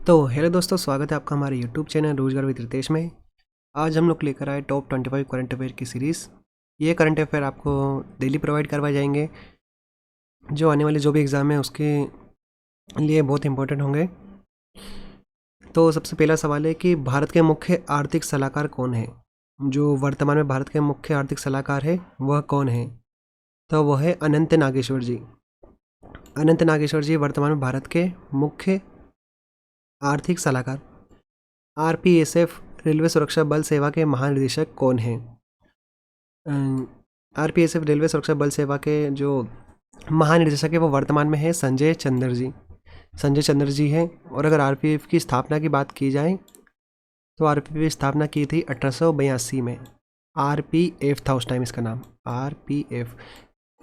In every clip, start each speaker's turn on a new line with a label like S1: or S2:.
S1: तो हेलो दोस्तों, स्वागत है आपका हमारे यूट्यूब चैनल रोजगार विद रितेश में। आज हम लोग लेकर आए टॉप 25 करंट अफेयर की सीरीज़। ये करंट अफेयर आपको डेली प्रोवाइड करवाए जाएंगे, जो आने वाले जो भी एग्ज़ाम है उसके लिए बहुत इंपॉर्टेंट होंगे। तो सबसे पहला सवाल है कि भारत के मुख्य आर्थिक सलाहकार कौन है। जो वर्तमान में भारत के मुख्य आर्थिक सलाहकार है वह कौन है? तो वह है अनंत नागेश्वर जी। अनंत नागेश्वर जी वर्तमान में भारत के मुख्य आर्थिक सलाहकार। आरपीएसएफ रेलवे सुरक्षा बल सेवा के महानिदेशक कौन हैं? आरपीएसएफ रेलवे सुरक्षा बल सेवा के जो महानिदेशक है वो वर्तमान में है संजय चंद्र जी। संजय चंद्र जी हैं। और अगर आरपीएफ की स्थापना की बात की जाए तो आरपीएफ की स्थापना की थी 1882 में। आरपीएफ था उस टाइम इसका नाम, आरपीएफ।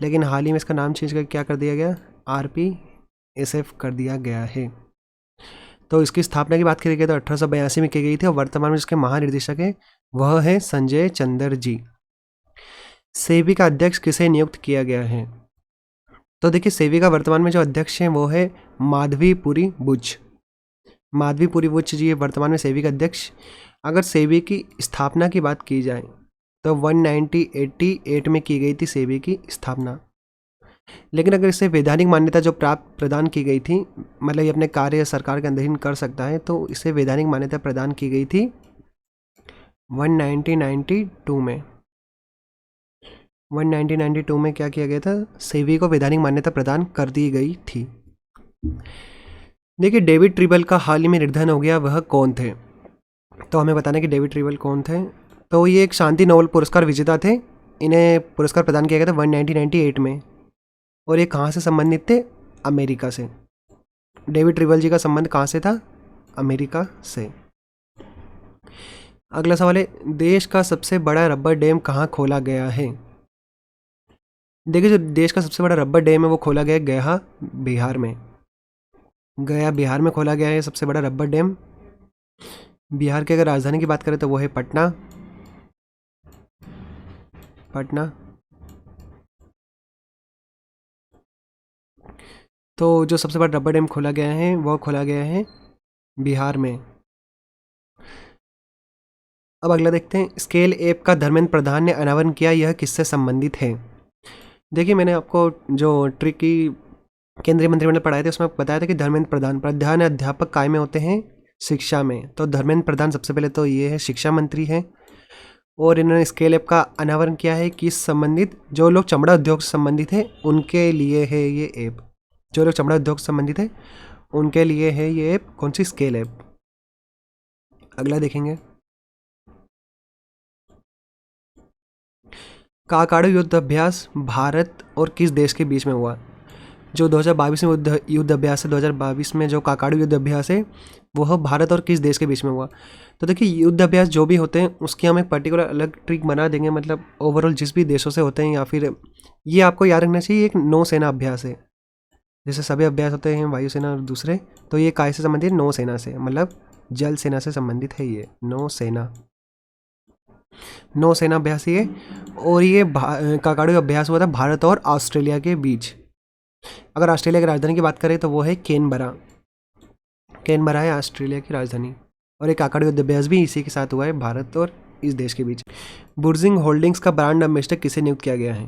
S1: लेकिन हाल ही में इसका नाम चेंज करके क्या कर दिया गया? आरपीएसएफ कर दिया गया है। तो इसकी स्थापना की बात करी गई तो 1882 में की गई थी और वर्तमान में जिसके महानिदेशक है वह है संजय चंद्र जी। सेबी का अध्यक्ष किसे नियुक्त किया गया है? तो देखिए, सेबी का वर्तमान में जो अध्यक्ष है वो है माधवीपुरी बुच। माधवीपुरी बुच जी है वर्तमान में सेबी का अध्यक्ष। अगर सेबी की स्थापना की बात की जाए तो 1988 में की गई थी सेबी की स्थापना। लेकिन अगर इसे वैधानिक मान्यता जो प्रदान की गई थी, मतलब ये अपने कार्य सरकार के अधीन कर सकता है, तो इसे वैधानिक मान्यता प्रदान की गई थी 1992 में। 1992 में क्या किया गया था? सेबी को वैधानिक मान्यता प्रदान कर दी गई थी। देखिए, डेविड ट्रिबल का हाल ही में निधन हो गया, वह कौन थे? तो हमें बताना कि डेविड ट्रिबल कौन थे। तो ये एक शांति नोबेल पुरस्कार विजेता थे। इन्हें पुरस्कार प्रदान किया गया था 1998 में। और ये कहाँ से संबंधित थे? अमेरिका से। डेविड ट्रिबल जी का संबंध कहाँ से था? अमेरिका से। अगला सवाल है, देश का सबसे बड़ा रबर डैम कहाँ खोला गया है? देखिए, जो देश का सबसे बड़ा रबर डैम है वो खोला गया है गया बिहार में। गया बिहार में खोला गया है सबसे बड़ा रबर डैम। बिहार की अगर राजधानी की बात करें तो वो है पटना। पटना। तो जो सबसे बड़ा रबर डैम खोला गया है वो खोला गया है बिहार में। अब अगला देखते हैं, स्केल ऐप का धर्मेंद्र प्रधान ने अनावरण किया, यह किससे संबंधित है? देखिए, मैंने आपको जो ट्रिकी केंद्रीय मंत्रिमंडल पढ़ाए थे उसमें आपको बताया था कि धर्मेंद्र प्रधान प्रधान अध्यापक काय में होते हैं? शिक्षा में। तो धर्मेंद्र प्रधान सबसे पहले तो ये है शिक्षा मंत्री हैं। और इन्होंने स्केल ऐप का अनावरण किया है किस संबंधित? जो लोग चमड़ा उद्योग से संबंधित है उनके लिए है ये ऐप। जो लोग चमड़ा उद्योग से संबंधित है उनके लिए है ये ऐप। कौन सी? Scale app. अगला देखेंगे, काकाडू युद्ध अभ्यास भारत और किस देश के बीच में हुआ? जो 2022 में युद्ध अभ्यास है, 2022 में जो काकाडू युद्ध अभ्यास है वह भारत और किस देश के बीच में हुआ? तो देखिए, युद्ध अभ्यास जो भी होते हैं उसकी हम एक पर्टिकुलर अलग ट्रिक बना देंगे, मतलब ओवरऑल जिस भी देशों से होते हैं, या फिर ये आपको याद रखना चाहिए एक नौसेना अभ्यास है। जैसे सभी अभ्यास होते हैं वायुसेना और दूसरे, तो ये काय से संबंधित? नौसेना से, मतलब जल सेना से संबंधित है ये नौसेना। नौसेना अभ्यास ये। और ये काकाडू अभ्यास हुआ था भारत और ऑस्ट्रेलिया के बीच। अगर ऑस्ट्रेलिया की राजधानी की बात करें तो वो है कैनबरा। कैनबरा है ऑस्ट्रेलिया की राजधानी। और एक काकाडू युद्ध अभ्यास भी इसी के साथ हुआ है भारत और इस देश के बीच। बुर्जिंग होल्डिंग्स का ब्रांड एम्बेसडर किसे नियुक्त किया गया है?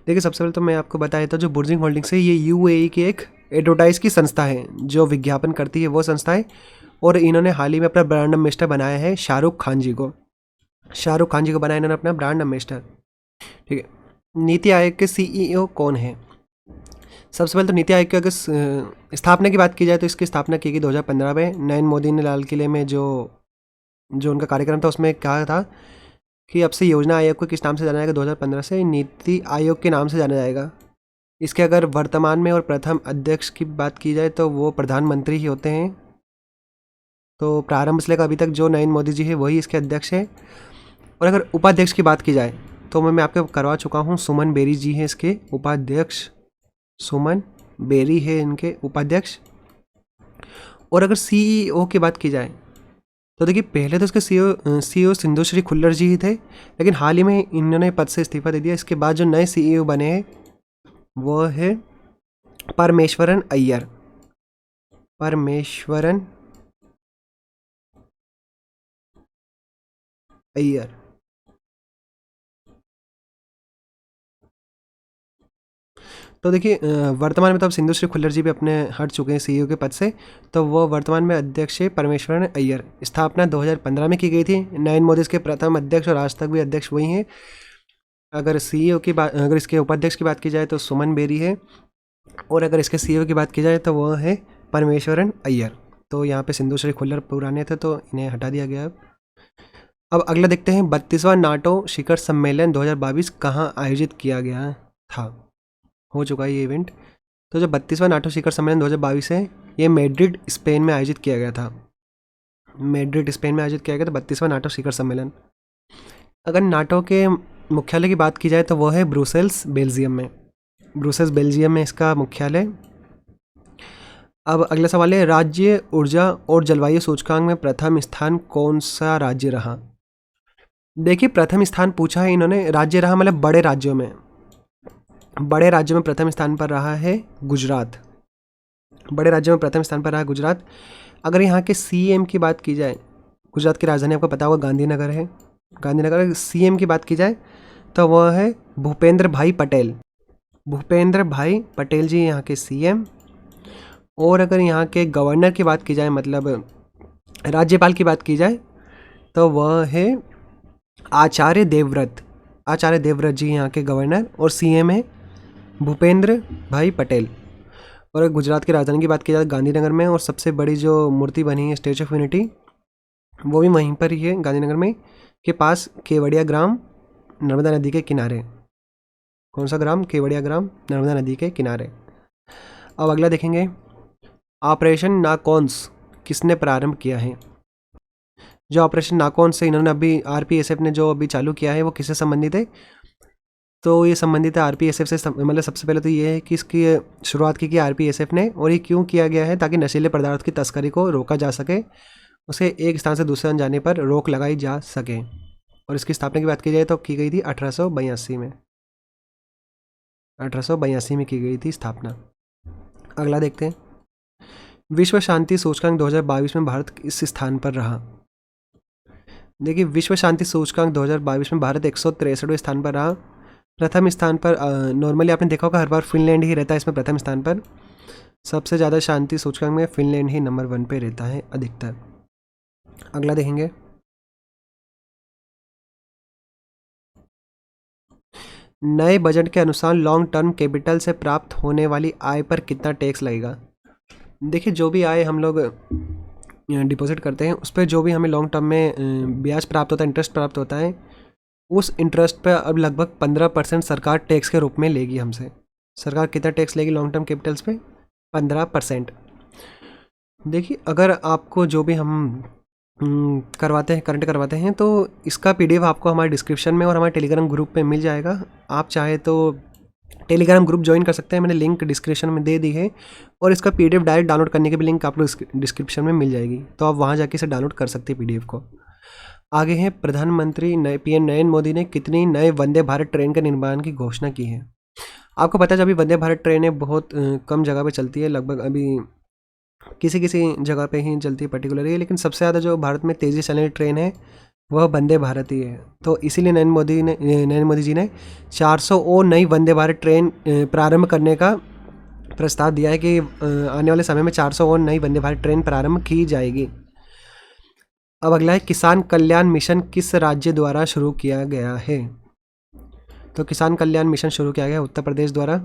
S1: देखिए, सबसे पहले तो मैं आपको बताया था जो बुर्जिंग होल्डिंग्स है ये यूएई की एक एडवर्टाइज की संस्था है, जो विज्ञापन करती है वो संस्था है। और इन्होंने हाल ही में अपना ब्रांड एम्बेसडर बनाया है शाहरुख खान जी को। शाहरुख खान जी को बनाया इन्होंने अपना ब्रांड एम्बेसडर। ठीक है। नीति आयोग के सीईओ कौन है? सबसे पहले तो नीति आयोग की अगर स्थापना की बात की जाए तो इसकी स्थापना की गई 2015 में। नरेंद्र मोदी ने लाल किले में जो उनका कार्यक्रम था उसमें कहा था कि अब से योजना आयोग को किस नाम से जाना जाएगा? 2015 से नीति आयोग के नाम से जाना जाएगा। इसके अगर वर्तमान में और प्रथम अध्यक्ष की बात की जाए तो वो प्रधानमंत्री ही होते हैं। तो प्रारंभ से लेकर अभी तक जो नरेंद्र मोदी जी है वही इसके अध्यक्ष है। और अगर उपाध्यक्ष की बात की जाए तो मैं आपको करवा चुका हूँ, सुमन बेरी जी हैं इसके उपाध्यक्ष। सुमन बेरी है इनके उपाध्यक्ष। और अगर सीईओ की बात की जाए तो देखिए, पहले तो इसके सीईओ सिंधुश्री खुल्लर जी ही थे, लेकिन हाल ही में इन्होंने पद से इस्तीफा दे दिया। इसके बाद जो नए सीईओ बने हैं वो है परमेश्वरन अय्यर। परमेश्वरन अय्यर। तो देखिए वर्तमान में तो अब सिंधु श्री खुल्लर जी भी अपने हट चुके हैं सीईओ के पद से। तो वो वर्तमान में अध्यक्ष है परमेश्वरन अय्यर। स्थापना 2015 में की गई थी। नरेंद्र मोदी इसके प्रथम अध्यक्ष और आज तक भी अध्यक्ष वही हैं। अगर सीईओ की बात, अगर इसके उपाध्यक्ष की बात की जाए तो सुमन बेरी है, और अगर इसके सीईओ की बात की जाए तो वो है परमेश्वरन अय्यर। तो यहाँ पे सिंधु श्री खुल्लर पुराने थे तो इन्हें हटा दिया गया। अब अगला देखते हैं 32वां नाटो शिखर सम्मेलन 2022 कहाँ आयोजित किया गया था। हो चुका है ये इवेंट। तो जो 32वां नाटो शिखर सम्मेलन 2022 है, ये मैड्रिड स्पेन में आयोजित किया गया था। मैड्रिड स्पेन में आयोजित किया गया था 32वां नाटो शिखर सम्मेलन। अगर नाटो के मुख्यालय की बात की जाए तो वो है ब्रुसेल्स बेल्जियम में। ब्रुसेल्स बेल्जियम में इसका मुख्यालय। अब अगला सवाल है राज्य ऊर्जा और जलवायु सूचकांक में प्रथम स्थान कौन सा राज्य रहा। देखिए प्रथम स्थान पूछा है इन्होंने, राज्य रहा मतलब बड़े राज्यों में। बड़े राज्यों में प्रथम स्थान पर रहा है गुजरात। बड़े राज्यों में प्रथम स्थान पर रहा है गुजरात। अगर यहाँ के सीएम की बात की जाए, गुजरात की राजधानी आपको पता होगा गांधीनगर है। गांधीनगर। सीएम की बात की जाए तो वह है भूपेंद्र भाई पटेल। भूपेंद्र भाई पटेल जी यहाँ के सीएम। और अगर यहाँ के गवर्नर की बात की जाए, मतलब राज्यपाल की बात की जाए, तो वह है आचार्य देवव्रत। आचार्य देवव्रत जी यहाँ के गवर्नर, और सीएम है भूपेंद्र भाई पटेल। और अगर गुजरात की राजधानी की बात की जाए गांधीनगर में, और सबसे बड़ी जो मूर्ति बनी है स्टैचू ऑफ यूनिटी, वो भी वहीं पर ही है गांधीनगर में के पास, केवड़िया ग्राम, नर्मदा नदी के किनारे। कौन सा ग्राम? केवड़िया ग्राम, नर्मदा नदी के किनारे। अब अगला देखेंगे ऑपरेशन नाकॉन्स किसने प्रारंभ किया है। जो ऑपरेशन नाकॉन्स से इन्होंने अभी आरपीएसएफ ने जो अभी चालू किया है वो किससे संबंधित है। तो ये संबंधित है आरपीएसएफ से। मतलब सबसे पहले तो ये है कि इसकी शुरुआत की आरपीएसएफ ने, और ये क्यों किया गया है, ताकि नशीले पदार्थ की तस्करी को रोका जा सके, उसे एक स्थान से दूसरे स्थान जाने पर रोक लगाई जा सके। और इसकी स्थापना की बात की जाए तो की गई थी 1882 में। 1882 में की गई थी स्थापना। अगला देखते हैं विश्व शांति सूचकांक 2022 में भारत किस स्थान पर रहा। देखिए विश्व शांति सूचकांक 2022 में भारत 163वें स्थान पर रहा। प्रथम स्थान पर नॉर्मली आपने देखा होगा हर बार फिनलैंड ही रहता है इसमें प्रथम स्थान पर। सबसे ज़्यादा शांति सूचकांक में फिनलैंड ही नंबर 1 पे रहता है अधिकतर। अगला देखेंगे नए बजट के अनुसार लॉन्ग टर्म कैपिटल से प्राप्त होने वाली आय पर कितना टैक्स लगेगा। देखिए जो भी आय हम लोग डिपॉजिट करते हैं उस पर जो भी हमें लॉन्ग टर्म में ब्याज प्राप्त होता है, इंटरेस्ट प्राप्त होता है, उस इंटरेस्ट पे अब लगभग 15% सरकार टैक्स के रूप में लेगी हमसे। सरकार कितना टैक्स लेगी लॉन्ग टर्म कैपिटल्स पे? 15%। देखिए अगर आपको जो भी हम करवाते हैं, करंट करवाते हैं, तो इसका पीडीएफ आपको हमारे डिस्क्रिप्शन में और हमारे टेलीग्राम ग्रुप पे मिल जाएगा। आप चाहे तो टेलीग्राम ग्रुप ज्वाइन कर सकते हैं, मैंने लिंक डिस्क्रिप्शन में दे दी है। और इसका पीडीएफ डायरेक्ट डाउनलोड करने की भी लिंक आपको डिस्क्रिप्शन में मिल जाएगी, तो आप वहाँ जाके इसे डाउनलोड कर सकते हैं पीडीएफ को। आगे हैं प्रधानमंत्री पीएम नरेंद्र मोदी ने कितनी नए वंदे भारत ट्रेन के निर्माण की घोषणा की है। आपको पता है अभी वंदे भारत ट्रेनें बहुत कम जगह पे चलती है, लगभग अभी किसी किसी जगह पे ही चलती है पर्टिकुलरली, लेकिन सबसे ज़्यादा जो भारत में तेज़ी चलने वाली ट्रेन है वह वंदे भारत ही है। तो इसीलिए नरेंद्र मोदी जी ने 400 और नई वंदे भारत ट्रेन प्रारंभ करने का प्रस्ताव दिया है कि आने वाले समय में 400 और नई वंदे भारत ट्रेन प्रारंभ की जाएगी। अब अगला है किसान कल्याण मिशन किस राज्य द्वारा शुरू किया गया है। तो किसान कल्याण मिशन शुरू किया गया उत्तर प्रदेश द्वारा।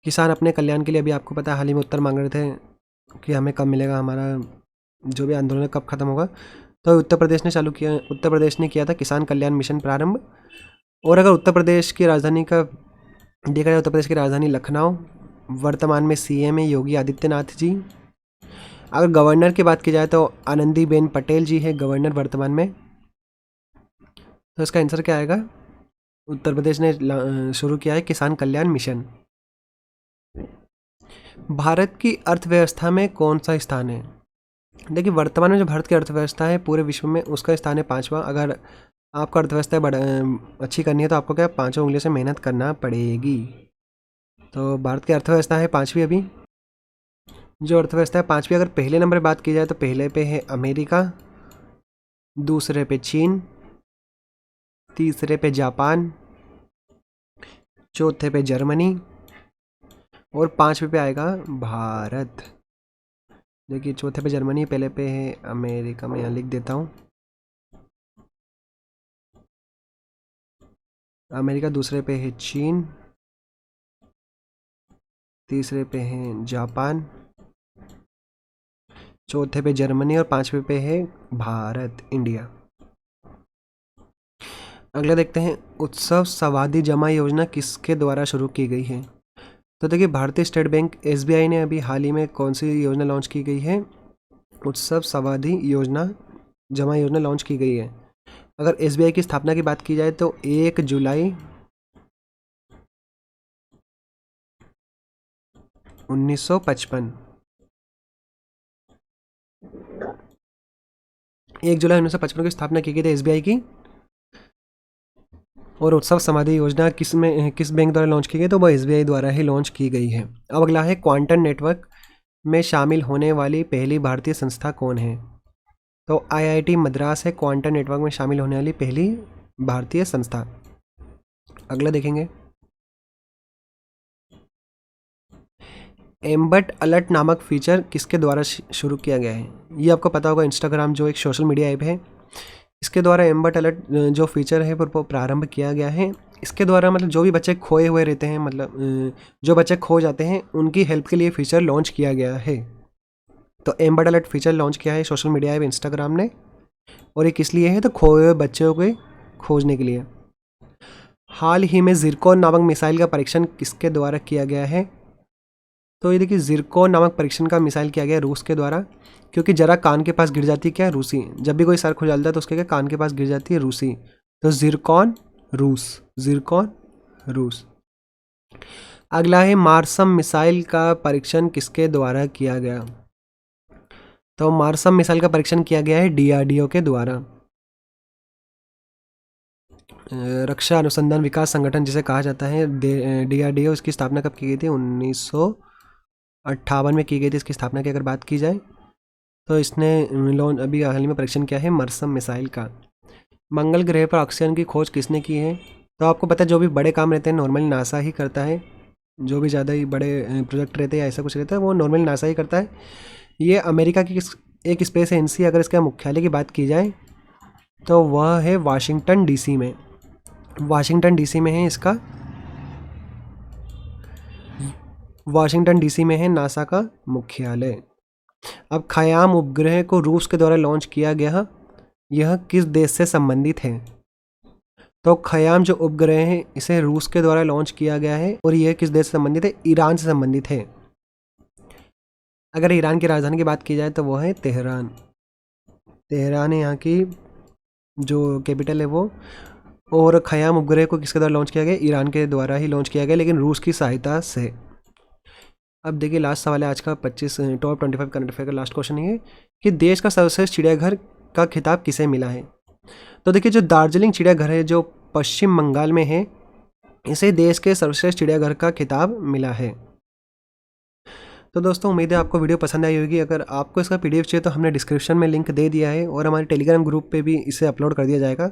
S1: किसान अपने कल्याण के लिए अभी आपको पता है हाल ही में उत्तर मांग रहे थे कि हमें कब मिलेगा, हमारा जो भी आंदोलन है कब खत्म होगा। तो उत्तर प्रदेश ने चालू किया, उत्तर प्रदेश ने किया था किसान कल्याण मिशन प्रारंभ। और अगर उत्तर प्रदेश की राजधानी का देखा जाए, उत्तर प्रदेश की राजधानी लखनऊ, वर्तमान में सीएम है योगी आदित्यनाथ जी। अगर गवर्नर की बात की जाए तो आनंदीबेन पटेल जी है गवर्नर वर्तमान में। तो इसका आंसर क्या आएगा? उत्तर प्रदेश ने शुरू किया है किसान कल्याण मिशन। भारत की अर्थव्यवस्था में कौन सा स्थान है। देखिए वर्तमान में जो भारत की अर्थव्यवस्था है पूरे विश्व में उसका स्थान है 5वां। अगर आपको अर्थव्यवस्था अच्छी करनी है तो आपको क्या 5 उंगलियों से मेहनत करना पड़ेगी। तो भारत की अर्थव्यवस्था है 5वीं अभी। जो अर्थव्यवस्था है पाँचवीं, अगर पहले नंबर बात की जाए तो पहले पे है अमेरिका, दूसरे पे चीन, तीसरे पे जापान, चौथे पे जर्मनी और पाँचवें पे आएगा भारत। देखिए चौथे पे जर्मनी, पहले पे है अमेरिका, मैं यहाँ लिख देता हूँ अमेरिका, दूसरे पे है चीन, तीसरे पे है जापान, चौथे पे जर्मनी और पांचवे पे है भारत, इंडिया। अगला देखते हैं, उत्सव सावधि जमा योजना किसके द्वारा शुरू की गई है? तो देखिए भारतीय स्टेट बैंक एसबीआई ने अभी हाल ही में कौन सी योजना लॉन्च की गई है? उत्सव सावधि योजना जमा योजना लॉन्च की गई है। अगर एसबीआई की स्थापना की बात की जाए तो 1 जुलाई 1955, 1 जुलाई 1955 की स्थापना की गई थी एसबीआई की। और उत्सव समाधि योजना किस बैंक द्वारा लॉन्च की गई? तो वो एसबीआई द्वारा ही लॉन्च की गई है। अब अगला है, क्वांटम नेटवर्क में शामिल होने वाली पहली भारतीय संस्था कौन है? तो आईआईटी मद्रास है क्वांटम नेटवर्क में शामिल होने वाली पहली भारतीय संस्था। अगला देखेंगे, एम्बट अलर्ट नामक फीचर किसके द्वारा शुरू किया गया है? ये आपको पता होगा, इंस्टाग्राम जो एक सोशल मीडिया ऐप है, इसके द्वारा एम्बट अलर्ट जो फीचर है वो प्रारंभ किया गया है। इसके द्वारा मतलब जो भी बच्चे खोए हुए रहते हैं, मतलब जो बच्चे खो जाते हैं उनकी हेल्प के लिए फीचर लॉन्च किया गया है। तो एम्बट अलर्ट फीचर लॉन्च किया है सोशल मीडिया ऐप इंस्टाग्राम ने, और ये किस लिए है? तो खोए हुए बच्चों को खोजने के लिए। हाल ही में जिरकॉन नामक मिसाइल का परीक्षण किसके द्वारा किया गया है? तो ये देखिए जिरकॉन नामक परीक्षण का मिसाइल किया गया रूस के द्वारा, क्योंकि जरा कान के पास गिर जाती है क्या? रूसी। जब भी कोई सर खुजालता है तो उसके क्या कान के पास गिर जाती है? रूसी। तो जिरकॉन रूस, जिरकॉन रूस। अगला है, मार्सम मिसाइल का परीक्षण किसके द्वारा किया गया? तो मार्सम मिसाइल का परीक्षण किया गया है डीआरडीओ के द्वारा। रक्षा अनुसंधान विकास संगठन जिसे कहा जाता है डीआरडीओ, इसकी स्थापना कब की गई थी? 1958 में की गई थी इसकी स्थापना की अगर बात की जाए। तो इसने अभी हाल ही में परीक्षण किया है मरसम मिसाइल का। मंगल ग्रह पर ऑक्सीजन की खोज किसने की है? तो आपको पता है जो भी बड़े काम रहते हैं नॉर्मली नासा ही करता है। जो भी ज़्यादा ही बड़े प्रोजेक्ट रहते हैं या ऐसा कुछ रहता है वो नॉर्मली नासा ही करता है। ये अमेरिका की एक स्पेस एजेंसी, अगर इसका मुख्यालय की बात की जाए तो वह है वाशिंगटन डीसी में। वाशिंगटन डीसी में है इसका, वाशिंगटन डीसी में है नासा का मुख्यालय। अब खयाम उपग्रह को रूस के द्वारा लॉन्च किया गया, यह किस देश से संबंधित है? तो खयाम जो उपग्रह है इसे रूस के द्वारा लॉन्च किया गया है और यह किस देश से संबंधित है? ईरान से संबंधित है। अगर ईरान की राजधानी की बात की जाए तो वह है तेहरान। तेहरान है यहाँ की जो कैपिटल है वो। और खयाम उपग्रह को किसके द्वारा लॉन्च किया गया? ईरान के द्वारा ही लॉन्च किया गया, लेकिन रूस की सहायता से। अब देखिए लास्ट सवाल है आज का 25 टॉप 25 करंट अफेयर का लास्ट क्वेश्चन है कि देश का सर्वश्रेष्ठ चिड़ियाघर का खिताब किसे मिला है? तो देखिए जो दार्जिलिंग चिड़ियाघर है जो पश्चिम बंगाल में है, इसे देश के सर्वश्रेष्ठ चिड़ियाघर का खिताब मिला है। तो दोस्तों उम्मीद है आपको वीडियो पसंद आई होगी। अगर आपको इसका पीडीएफ चाहिए तो हमने डिस्क्रिप्शन में लिंक दे दिया है और हमारे टेलीग्राम ग्रुप पे भी इसे अपलोड कर दिया जाएगा,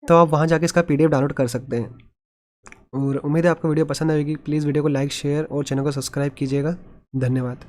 S1: तो आप वहाँ जाके इसका पीडीएफ डाउनलोड कर सकते हैं। और उम्मीद है आपको वीडियो पसंद आएगी। प्लीज़ वीडियो को लाइक, शेयर और चैनल को सब्सक्राइब कीजिएगा। धन्यवाद।